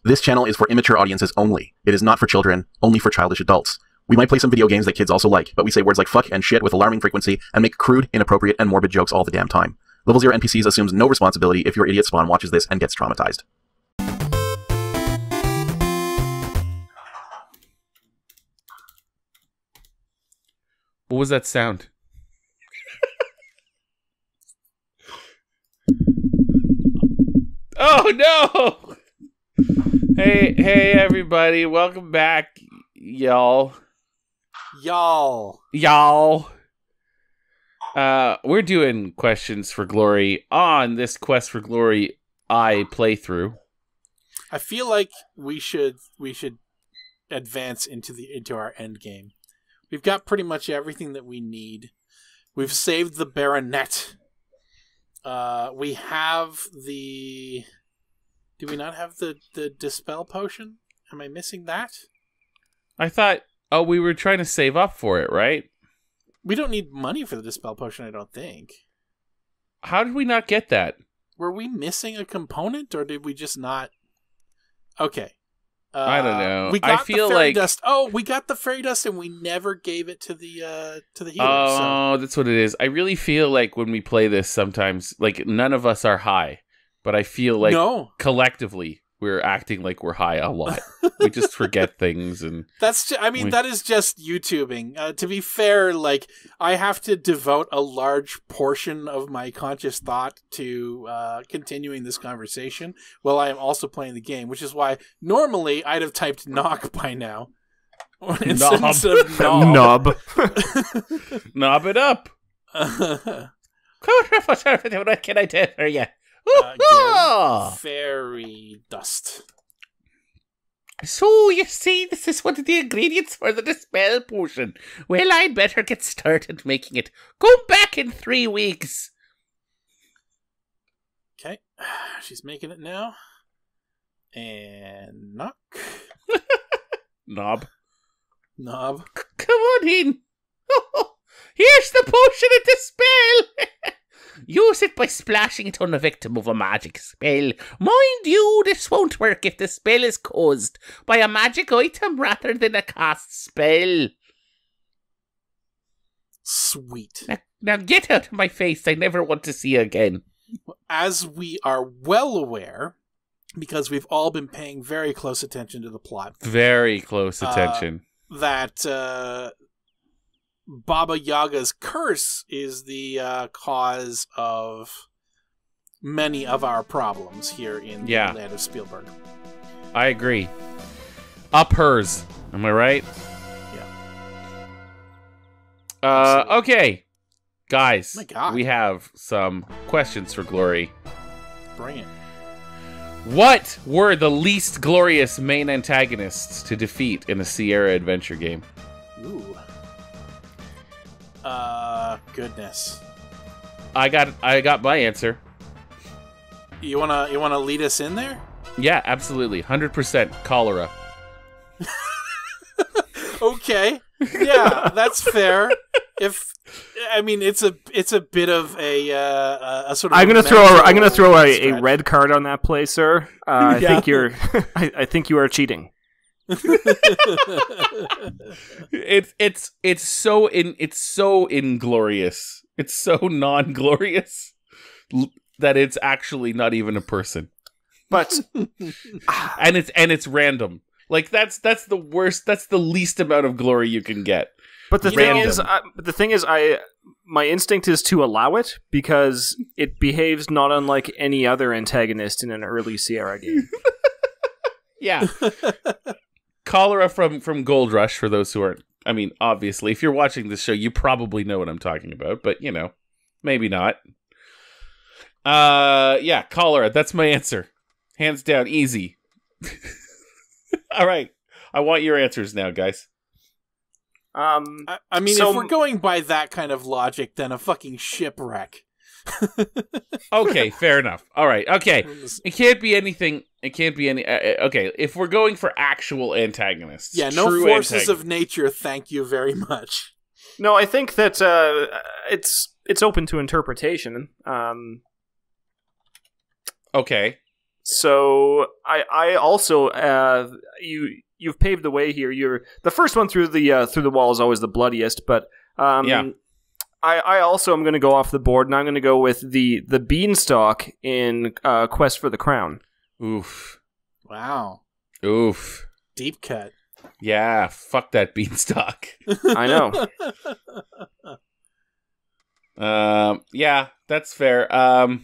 This channel is for immature audiences only. It is not for children, only for childish adults. We might play some video games that kids also like, but we say words like fuck and shit with alarming frequency and make crude, inappropriate, and morbid jokes all the damn time. Level 0 NPCs assumes no responsibility if your idiot spawn watches this and gets traumatized. What was that sound? Oh no! Hey everybody, welcome back, y'all. We're doing Questions for Glory on this Quest for Glory playthrough. I feel like we should advance into our end game. We've got pretty much everything that we need. We've saved the Baronet. We have the... Do we not have the Dispel Potion? Am I missing that? I thought... Oh, we were trying to save up for it, right? We don't need money for the Dispel Potion, I don't think. How did we not get that? Were we missing a component, or did we just not... Okay. I don't know. We got I feel the fairy like... dust. Oh, we got the fairy dust, and we never gave it to the healer. Oh, that's what it is. I really feel like when we play this sometimes, like, none of us are high. But I feel like collectively we're acting like we're high a lot. We just forget things, and that is just YouTubing. To be fair, like, I have to devote a large portion of my conscious thought to continuing this conversation while I am also playing the game, which is why normally I'd have typed knock by now. Instead of knob. Knob it up. What can I do for you? Fairy dust. So, you see, this is one of the ingredients for the Dispel Potion. Well, I'd better get started making it. Come back in 3 weeks. Okay, she's making it now. And knock. Knob. Come on in. Here's the Potion of Dispel. Use it by splashing it on a victim of a magic spell. Mind you, this won't work if the spell is caused by a magic item rather than a cast spell. Sweet. Now get out of my face. I never want to see you again. As we are well aware, because we've all been paying very close attention to the plot. Very close attention. That Baba Yaga's curse is the cause of many of our problems here in the land of Spielburg. I agree. Up hers. Am I right? Yeah. Okay. Guys, oh my God. We have some questions for Glory. Bring it. What were the least glorious main antagonists to defeat in a Sierra adventure game? Ooh. Goodness. I got my answer. You wanna lead us in there? Yeah, absolutely. 100% cholera. Okay. Yeah, that's fair. It's a bit of a sort of. I'm gonna throw a red card on that play, sir. I think you are cheating. It's so inglorious. It's so non-glorious that it's actually not even a person. But and it's random. Like that's the worst. That's the least amount of glory you can get. But the thing is, my instinct is to allow it because it behaves not unlike any other antagonist in an early Sierra game. Yeah. Cholera from Gold Rush, for those who aren't... I mean, obviously, if you're watching this show, you probably know what I'm talking about, but, maybe not. Yeah, cholera, that's my answer. Hands down, easy. All right, I want your answers now, guys. If we're going by that kind of logic, then a fucking shipwreck. Okay, fair enough. All right, okay. It can't be anything. It can't be any. Okay, if we're going for actual antagonists, yeah, no forces of nature. Thank you very much. No, I think that it's open to interpretation. Okay. So I also you've paved the way here. You're the first one through the wall is always the bloodiest, but Yeah. I also am going to go off the board, and I'm going to go with the beanstalk in Quest for the Crown. Oof. Wow. Oof. Deep cut. Yeah, fuck that beanstalk. I know. Yeah, that's fair. I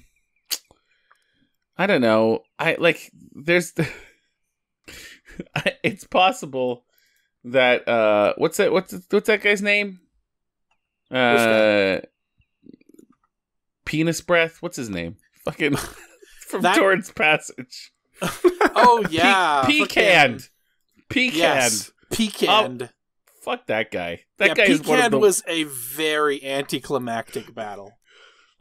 don't know. It's possible that what's that guy's name? Penis breath. What's his name? Fucking from Torrance Passage. Oh yeah, Pecanned. Yes, Pecanned. Oh, fuck that guy. That guy Pecanned was a very anticlimactic battle.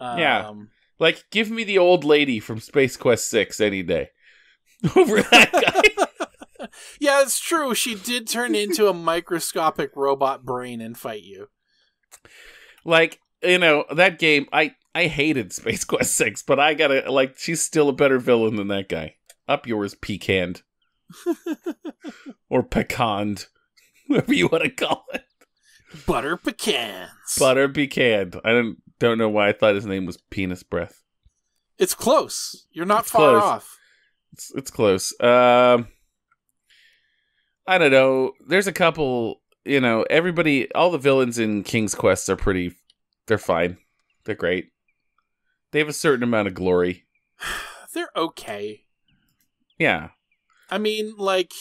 Yeah. Like, give me the old lady from Space Quest 6 any day over that guy. Yeah, it's true. She did turn into a microscopic robot brain and fight you. Like, that game, I hated Space Quest 6, but I gotta, like, she's still a better villain than that guy. Up yours, Pecanned. Or Pecanned. Whatever you want to call it. Butter pecans. Butter Pecanned. I don't know why I thought his name was Penis Breath. It's close. You're not It's far close. off. It's close. I don't know. There's a couple, everybody, all the villains in King's Quest they're fine. They're great. They have a certain amount of glory. They're okay. Yeah. I mean, like,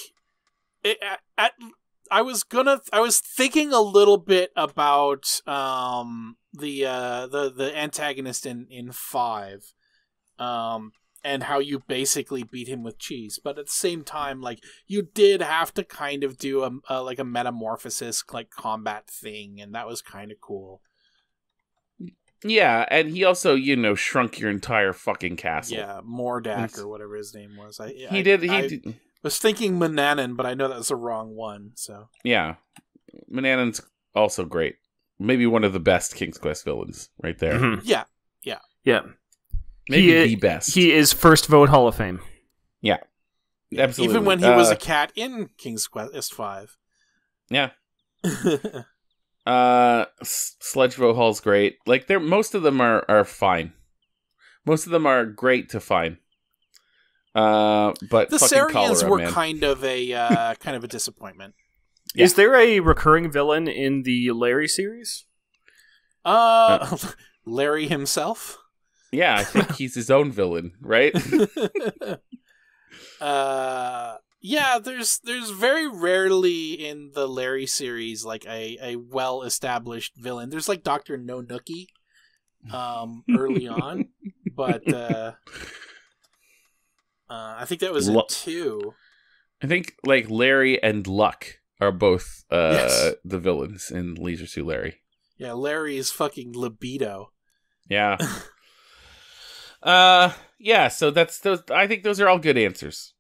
I was thinking a little bit about the antagonist in 5, and how you basically beat him with cheese, but at the same time, like, you did have to kind of do a metamorphosis like combat thing, and that was kind of cool. Yeah, and he also, shrunk your entire fucking castle. Yeah, Mordak or whatever his name was. He did. Was thinking Mananan, but I know that was the wrong one. So yeah, Mananan's also great. Maybe one of the best King's Quest villains, right there. Mm-hmm. Yeah. Maybe the best. He is first vote Hall of Fame. Yeah, absolutely. Even when he was a cat in King's Quest 5. Yeah. Sludge Vohal's great. Like, most of them are fine. Most of them are great to fine. But the Sarians were man. kind of a disappointment. Yeah. Is there a recurring villain in the Larry series? Larry himself? Yeah, I think he's his own villain, right? Yeah, there's very rarely in the Larry series like a well-established villain. There's like Dr. No Nookie early on, but I think that was in 2. I think like Larry and Luck are both Yes. the villains in Leisure Suit Larry. Yeah, Larry is fucking libido. Yeah. Yeah, so that's those. I think those are all good answers.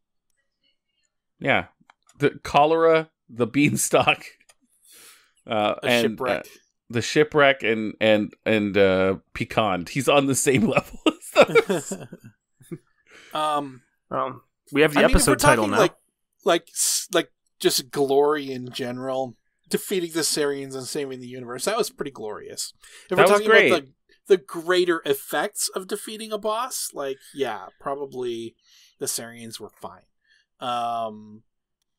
Yeah. The cholera, the beanstalk, and Shipwreck. the shipwreck and Pecanned. He's on the same level as those. We have the episode title now. Like just glory in general, defeating the Sarians and saving the universe. That was pretty glorious. If That we're was talking great. about the greater effects of defeating a boss, like, yeah, probably the Sarians were fine.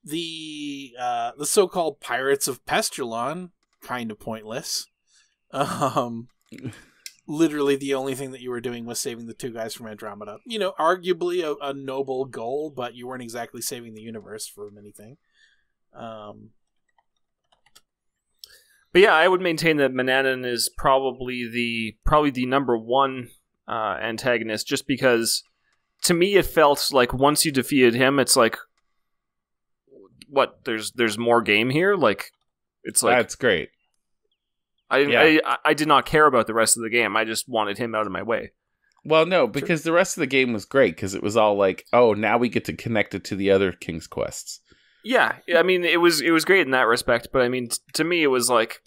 The so-called Pirates of Pestilon, kind of pointless. Literally the only thing that you were doing was saving the 2 guys from Andromeda. Arguably a noble goal, but you weren't exactly saving the universe for anything. But yeah, I would maintain that Mananan is probably the number 1 antagonist, just because to me it felt like once you defeated him, it's like, what? There's more game here. Like, it's like That's great. I did not care about the rest of the game. I just wanted him out of my way. Well, no, because the rest of the game was great, because it was all like, oh, now we get to connect it to the other King's Quests. Yeah, I mean, it was great in that respect, but I mean, to me, it was like,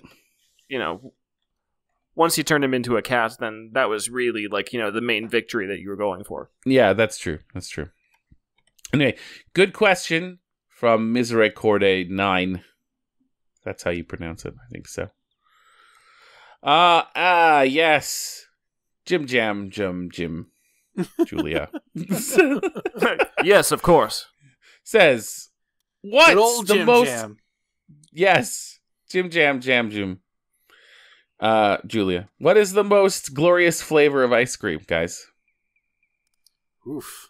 once you turned him into a cat, then that was really like, the main victory that you were going for. Yeah, that's true. That's true. Anyway, good question from Misericorde 9. That's how you pronounce it. I think so. Yes. Jim Jam, Jim. Julia. Yes, of course. Says, what's Good old the Jim most... Jam. Yes. Jim Jam. Julia. What is the most glorious flavor of ice cream, guys? Oof.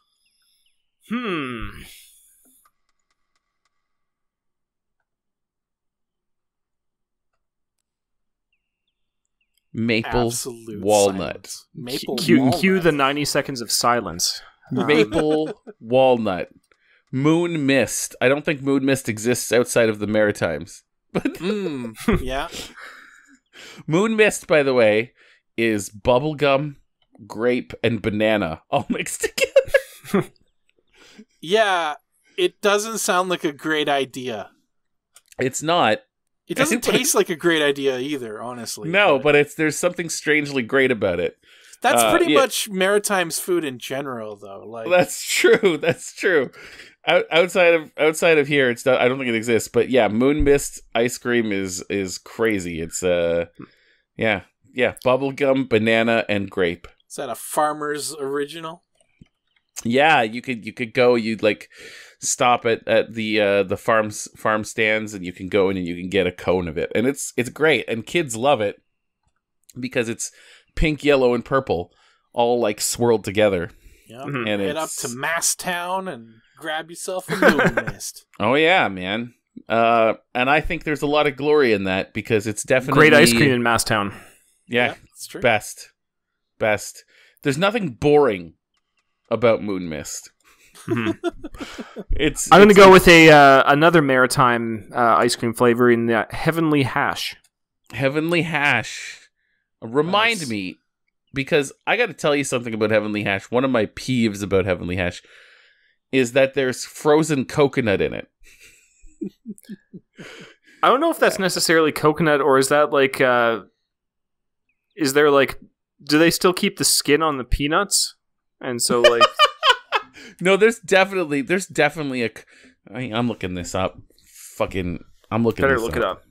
Maple Absolute walnut. silence. Maple Cue walnut. the 90 seconds of silence. Maple walnut. Moon mist. I don't think moon mist exists outside of the Maritimes. But Yeah. moon mist, by the way, is bubblegum, grape, and banana all mixed together. Yeah. It doesn't sound like a great idea. It's not. It doesn't But taste like a great idea either, honestly. No, but there's something strangely great about it. That's pretty yeah. much Maritime's food in general, though. Like, That's true. That's true. Outside of here, it's not, I don't think it exists. But yeah, moon mist ice cream is crazy. It's bubblegum, banana, and grape. is that a farmer's original? Yeah, you could go. You'd like stop at the farm stands, and you can go in and you can get a cone of it, and it's great, and kids love it because it's pink, yellow, and purple all like swirled together. Yeah. And Head up it's to Masstown and grab yourself a moon mist. oh yeah, man. And I think there's a lot of glory in that because it's definitely Great ice cream in Masstown. Yeah, that's true. best. There's nothing boring about moon mist. I'm going to go with another maritime ice cream flavor in the Heavenly Hash. Heavenly Hash. Remind Nice. me, because I got to tell you something about Heavenly Hash. One of my peeves about Heavenly Hash is that there's frozen coconut in it. I don't know if that's necessarily coconut, or is that like, is there like, do they still keep the skin on the peanuts? And so like... No, there's definitely a... I'm looking this up. I'm looking Better this look up. it up.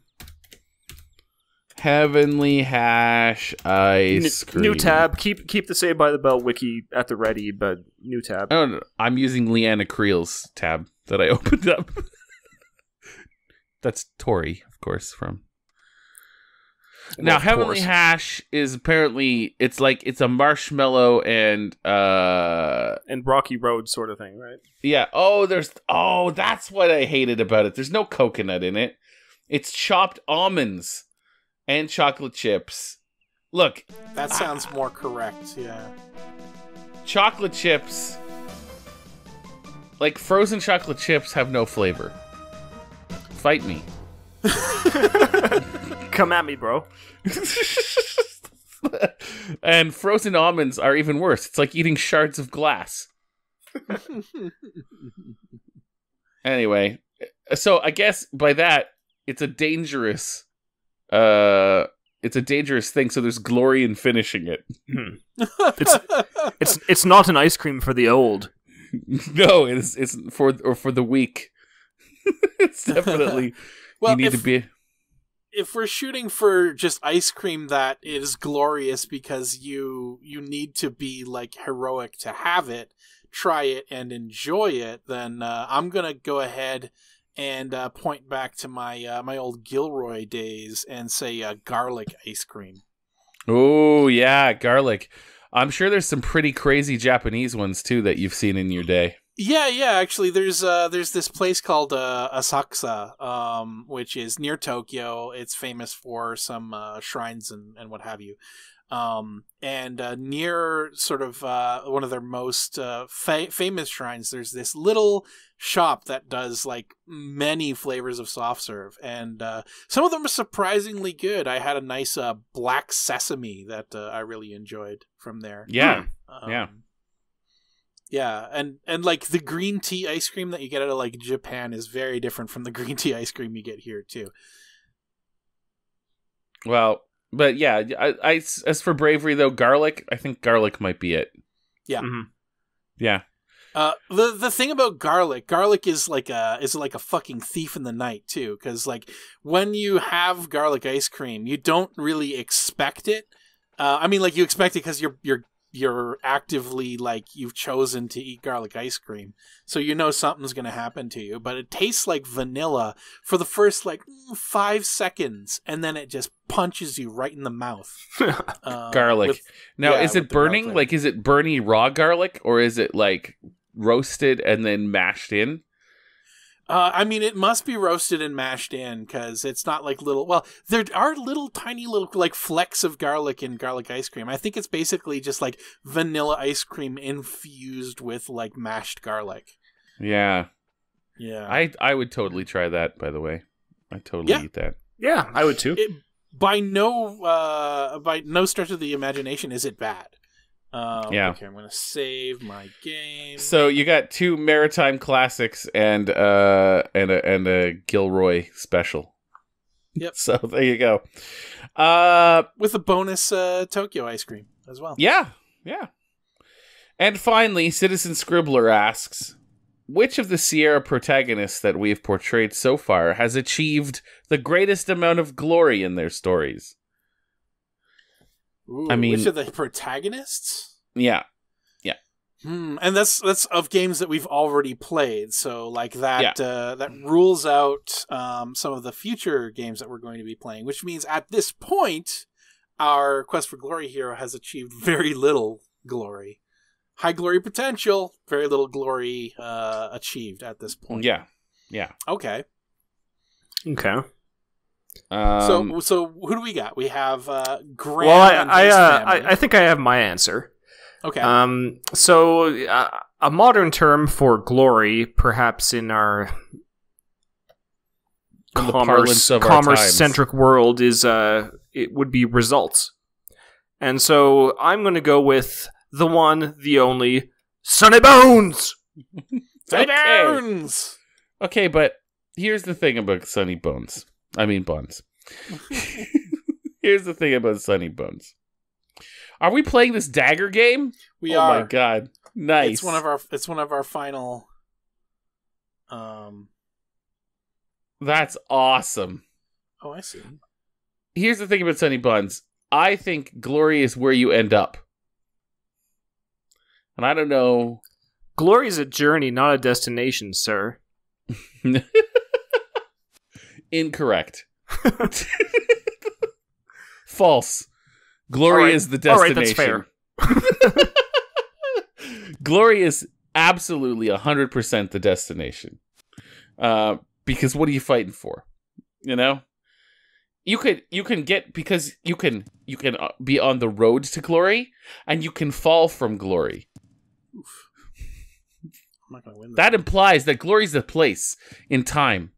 Heavenly Hash ice cream. New tab. Keep the Saved by the Bell wiki at the ready, but new tab. Oh, no, I'm using Leanna Creel's tab that I opened up. That's Tori, of course, from... Now, Heavenly Hash is apparently... It's a marshmallow and... And Rocky Road sort of thing, right? Yeah. That's what I hated about it. There's no coconut in it. It's chopped almonds and chocolate chips. Look. That sounds more correct, yeah. Chocolate chips, like frozen chocolate chips, have no flavor. Fight me. Come at me, bro. And frozen almonds are even worse. It's like eating shards of glass. Anyway, so I guess by that, it's a dangerous thing. So there's glory in finishing it. It's not an ice cream for the old. No, it's for the weak. It's definitely Well, you need to be. If we're shooting for just ice cream that is glorious because you need to be like heroic to have it, try it and enjoy it, then I'm gonna go ahead and point back to my my old Gilroy days and say garlic ice cream. Oh yeah, garlic. I'm sure there's some pretty crazy Japanese ones too that you've seen in your day. Yeah. Actually, there's this place called Asakusa, which is near Tokyo. It's famous for some shrines and what have you. And near sort of one of their most famous shrines, there's this little shop that does like many flavors of soft serve, and some of them are surprisingly good. I had a nice black sesame that I really enjoyed from there. Yeah, Yeah, and like the green tea ice cream that you get out of like Japan is very different from the green tea ice cream you get here too. Well, but yeah, I as for bravery though, garlic. I think garlic might be it. Yeah, Yeah. The thing about garlic is like a fucking thief in the night too, because like when you have garlic ice cream, you don't really expect it. I mean, like you expect it because you're actively like you've chosen to eat garlic ice cream, so you know something's gonna happen to you. But it tastes like vanilla for the first like 5 seconds, and then it just punches you right in the mouth. Garlic. Is it burning? Like, is it burny raw garlic, or is it like roasted and then mashed in? I mean, it must be roasted and mashed in because it's not like little. Well, there are tiny little like flecks of garlic in garlic ice cream. I think it's basically just like vanilla ice cream infused with like mashed garlic. Yeah. Yeah. I would totally try that. By the way, I totally eat that. Yeah, I would too. By no stretch of the imagination is it bad. Okay, I'm going to save my game. So you got 2 maritime classics and a Gilroy special. Yep. So there you go. With a bonus Tokyo ice cream as well. Yeah. And finally, Citizen Scribbler asks, which of the Sierra protagonists that we have portrayed so far has achieved the greatest amount of glory in their stories? Ooh, I mean, which of the protagonists? Yeah. And that's of games that we've already played. So like that that rules out some of the future games that we're going to be playing. Which means at this point, our Quest for Glory hero has achieved very little glory. High glory potential, very little glory achieved at this point. Yeah. Okay. So who do we got? We have Graham. Well, I think I have my answer. Okay. So a modern term for glory, perhaps in our commerce-centric world, is it would be results. And so I'm going to go with the one, the only, Sonny Bones. Sonny Bones. Okay, but here's the thing about Sonny Bones. I mean Buns. Here's the thing about Sonny Bones. Are we playing this dagger game? We are. Oh my god. Nice. It's one of our final That's awesome. Oh, I see. Here's the thing about Sonny Buns. I think glory is where you end up. And I don't know. Glory is a journey, not a destination, sir. Incorrect. False. Glory is the destination. All right, that's fair. Glory is absolutely 100% the destination. Because what are you fighting for? You know? You can get, because you can be on the road to glory, and you can fall from glory. Oof. I'm not gonna win that implies that glory is a place in time.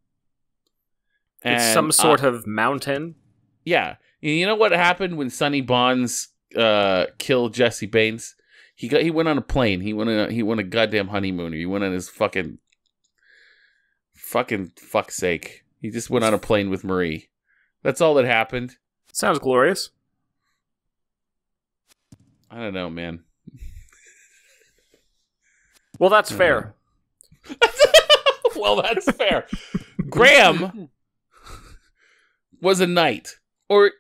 It's some sort of mountain. Yeah. You know what happened when Sonny Bonds killed Jesse Baines? He went on a plane. He went on a goddamn honeymoon. He went on his fucking fuck's sake. He just went on a plane with Marie. That's all that happened. Sounds glorious. I don't know, man. Well, that's fair. Well, that's fair. Graham was a knight. Or,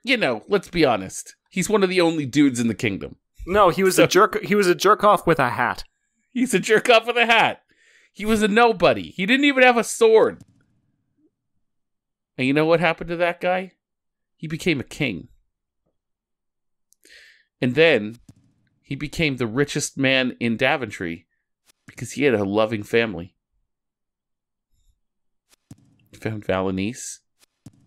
let's be honest. He's one of the only dudes in the kingdom. No, he was a jerk. He was a jerk off with a hat. He's a jerk off with a hat. He was a nobody. He didn't even have a sword. And you know what happened to that guy? He became a king. And then he became the richest man in Daventry because he had a loving family. He found Valenice,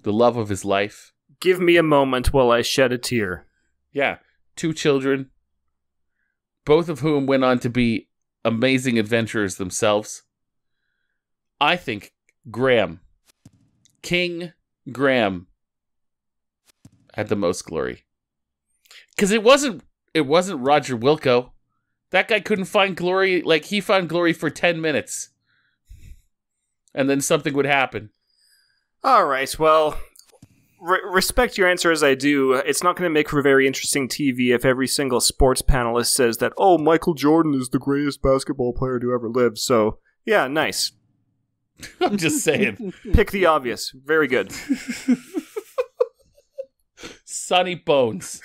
the love of his life. Give me a moment while I shed a tear. Yeah, 2 children, both of whom went on to be amazing adventurers themselves. I think King Graham, had the most glory. Because it wasn't Roger Wilco. That guy couldn't find glory. Like, he found glory for 10 minutes. And then something would happen. All right, well, respect your answer as I do. It's not going to make for very interesting TV if every single sports panelist says that, oh, Michael Jordan is the greatest basketball player to ever live. So, yeah, nice. I'm just saying. Pick the obvious. Very good. Sonny Bones.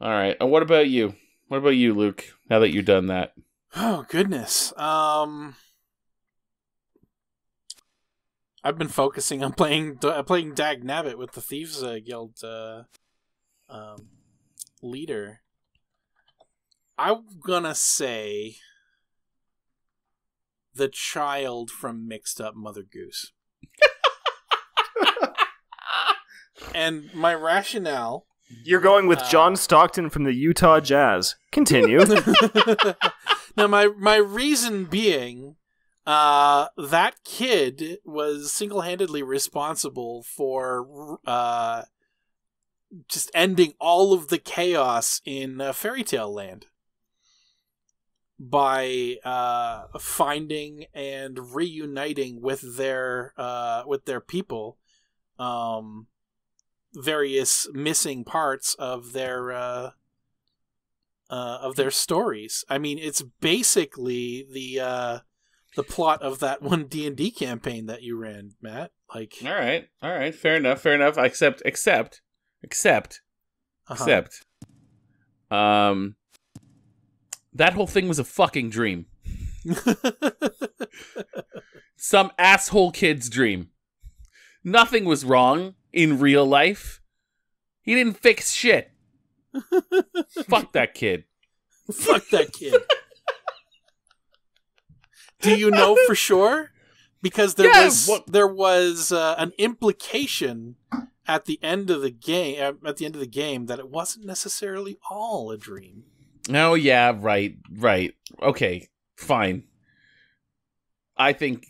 All right. And what about you? What about you, Luke? Now that you've done that. Oh, goodness. I've been focusing on playing Dag Nabbit with the Thieves Guild leader. I'm gonna say the child from Mixed Up Mother Goose. And my rationale... You're going with John Stockton from the Utah Jazz. Continue. Now, my reason being... that kid was single-handedly responsible for just ending all of the chaos in Fairy Tale Land by finding and reuniting with their people various missing parts of their stories. I mean, it's basically the plot of that one D&D campaign that you ran, Matt. Like, all right, fair enough. Except. That whole thing was a fucking dream. Some asshole kid's dream. Nothing was wrong in real life. He didn't fix shit. Fuck that kid. Fuck that kid. Do you know for sure? Because there was an implication at the end of the game. That it wasn't necessarily all a dream. Oh yeah, right. Okay, fine. I think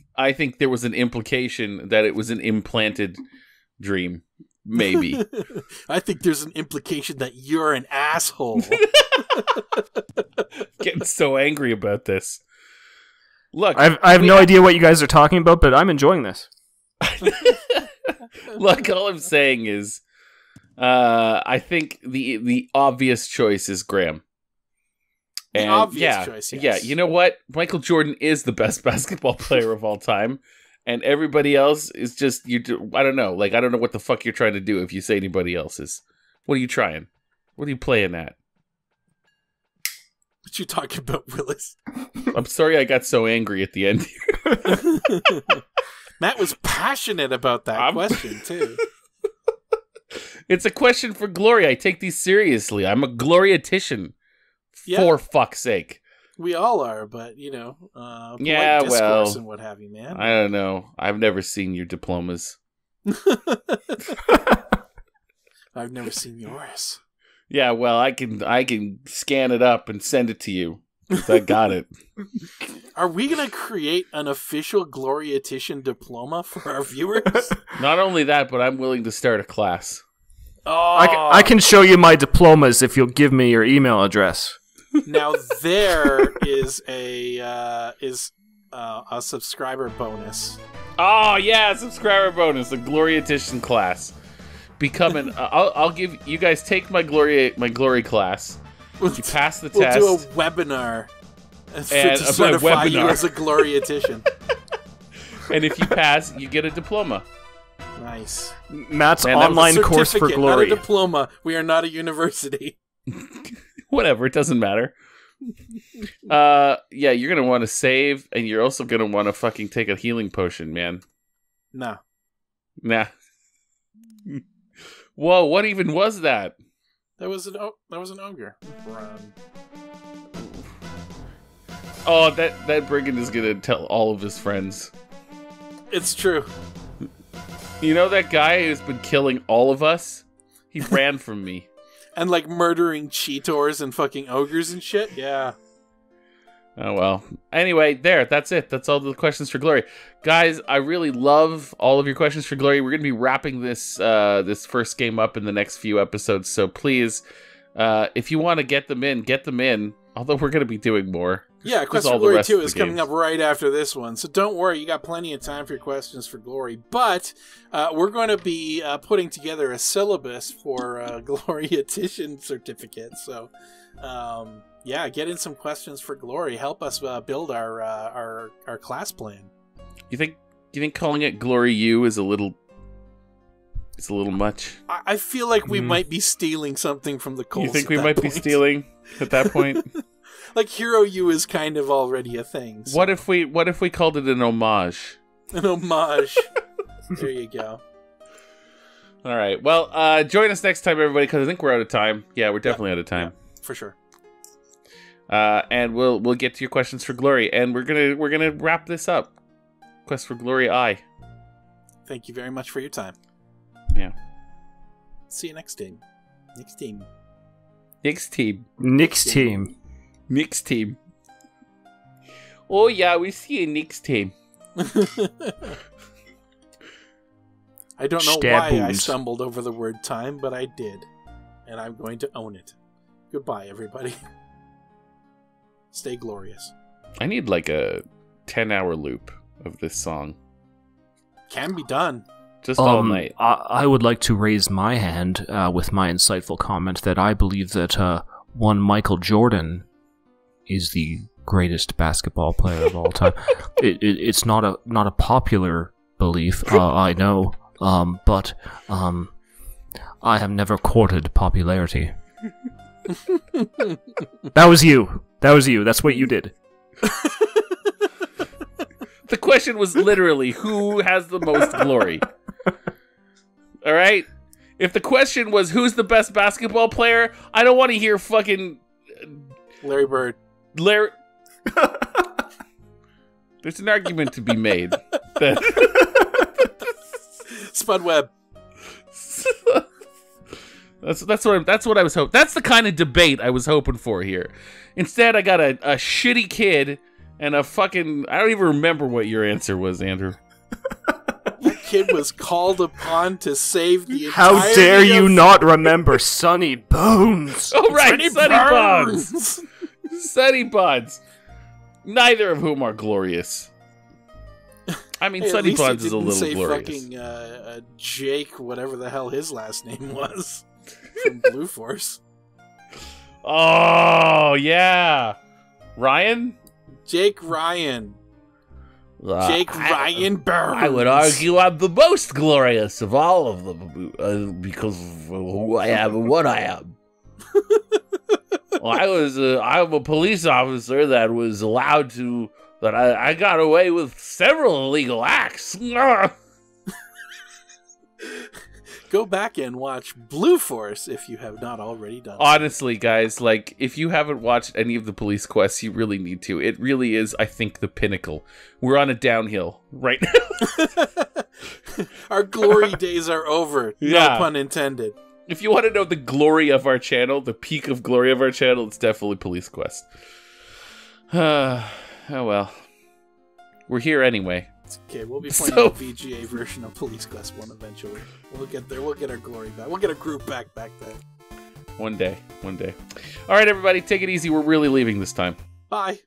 there was an implication that it was an implanted dream. Maybe. I think there's an implication that you're an asshole. Getting so angry about this. Look, I have no idea what you guys are talking about, but I'm enjoying this. Look, all I'm saying is, I think the obvious choice is Graham. The obvious choice, yes. Yeah, you know what? Michael Jordan is the best basketball player of all time, and everybody else is just I don't know. Like, I don't know what the fuck you're trying to do if you say anybody else is. What are you trying? What are you playing at? What you talking about, Willis? I'm sorry I got so angry at the end here. Matt was passionate about that question, too. It's a question for glory. I take these seriously. I'm a gloriatician. Yeah. For fuck's sake. We all are, but, polite discourse and what have you, man. I don't know. I've never seen your diplomas. I've never seen yours. Yeah, well, I can scan it up and send it to you. I got it. Are we going to create an official gloriatician diploma for our viewers? Not only that, but I'm willing to start a class. Oh. I can show you my diplomas if you'll give me your email address. Now there is a subscriber bonus. Oh yeah, subscriber bonus, a gloriatician class. I'll give you guys take my glory class. You pass the test. We'll do a webinar to certify you as a gloriatician. And if you pass, you get a diploma. Nice. Matt's online course for glory. Not a diploma. We are not a university. Whatever, it doesn't matter. Yeah, you're gonna want to save, and you're also gonna want to fucking take a healing potion, man. Nah. Whoa, what even was that? That was an ogre. Run. Oh, that brigand is gonna tell all of his friends. It's true. You know that guy who's been killing all of us? He ran from me. And, like, murdering cheetors and fucking ogres and shit? Yeah. Oh, well. Anyway, that's it. That's all the questions for Glory. Guys, I really love all of your questions for Glory. We're going to be wrapping this first game up in the next few episodes, so please, if you want to get them in. Although we're going to be doing more, Yeah, Quest all for the Glory rest 2 of the is coming games. up right after this one. So don't worry, you got plenty of time for your questions for Glory. But we're going to be putting together a syllabus for Glory Edition certificate. So, yeah, get in some questions for Glory. Help us build our class plan. You think calling it Glory U is a little much? I feel like we might be stealing something from the Coles. You think we might be stealing at that point? Like Hero U is kind of already a thing. So. What if we called it an homage? An homage. There you go. All right. Well, join us next time, everybody, because I think we're out of time. Yeah, we're definitely out of time. Yeah, for sure. And we'll get to your questions for Glory, and we're gonna wrap this up. Quest for Glory I. Thank you very much for your time. Yeah. See you next time. Next team. Next team. Next team. Next team. Oh yeah, we see you next team. I don't know Stab why I wounds. stumbled over the word time, but I did. And I'm going to own it. Goodbye, everybody. Stay glorious. I need like a 10-hour loop of this song. Can be done. Just all night. I would like to raise my hand with my insightful comment that I believe that one Michael Jordan is the greatest basketball player of all time. It's not a popular belief, I know, but I have never courted popularity. That was you. That's what you did. The question was literally, who has the most glory? All right? If the question was, who's the best basketball player, I don't want to hear fucking... Larry Bird. There's an argument to be made. Spud Webb. That's what I was hoping. That's the kind of debate I was hoping for here. Instead, I got a shitty kid and a fucking... I don't even remember what your answer was, Andrew. That kid was called upon to save the entire... How dare you not remember Sonny Bones? Oh, right, Sonny Burns. Bonds. Sonny Bonds. Neither of whom are glorious. I mean, Hey, at Sonny least he Bonds is a didn't little say glorious. Fucking Jake, whatever the hell his last name was, from Blue Force. Oh, yeah. Ryan? Jake Ryan. Jake Ryan Burns. I would argue I'm the most glorious of all of them because of who I am and what I am. Well, I'm a police officer that was allowed to... That I got away with several illegal acts. Go back and watch Blue Force if you have not already done so. Honestly, guys, like, if you haven't watched any of the police quests, you really need to. It really is, I think, the pinnacle. We're on a downhill right now. Our glory days are over. Yeah. No pun intended. If you want to know the glory of our channel, the peak of glory of our channel, it's definitely Police Quest. Oh well. We're here anyway. It's okay, we'll be playing So- a VGA version of Police Quest 1 eventually. We'll get there. We'll get our glory back. We'll get our group back then. One day. Alright, everybody, take it easy. We're really leaving this time. Bye.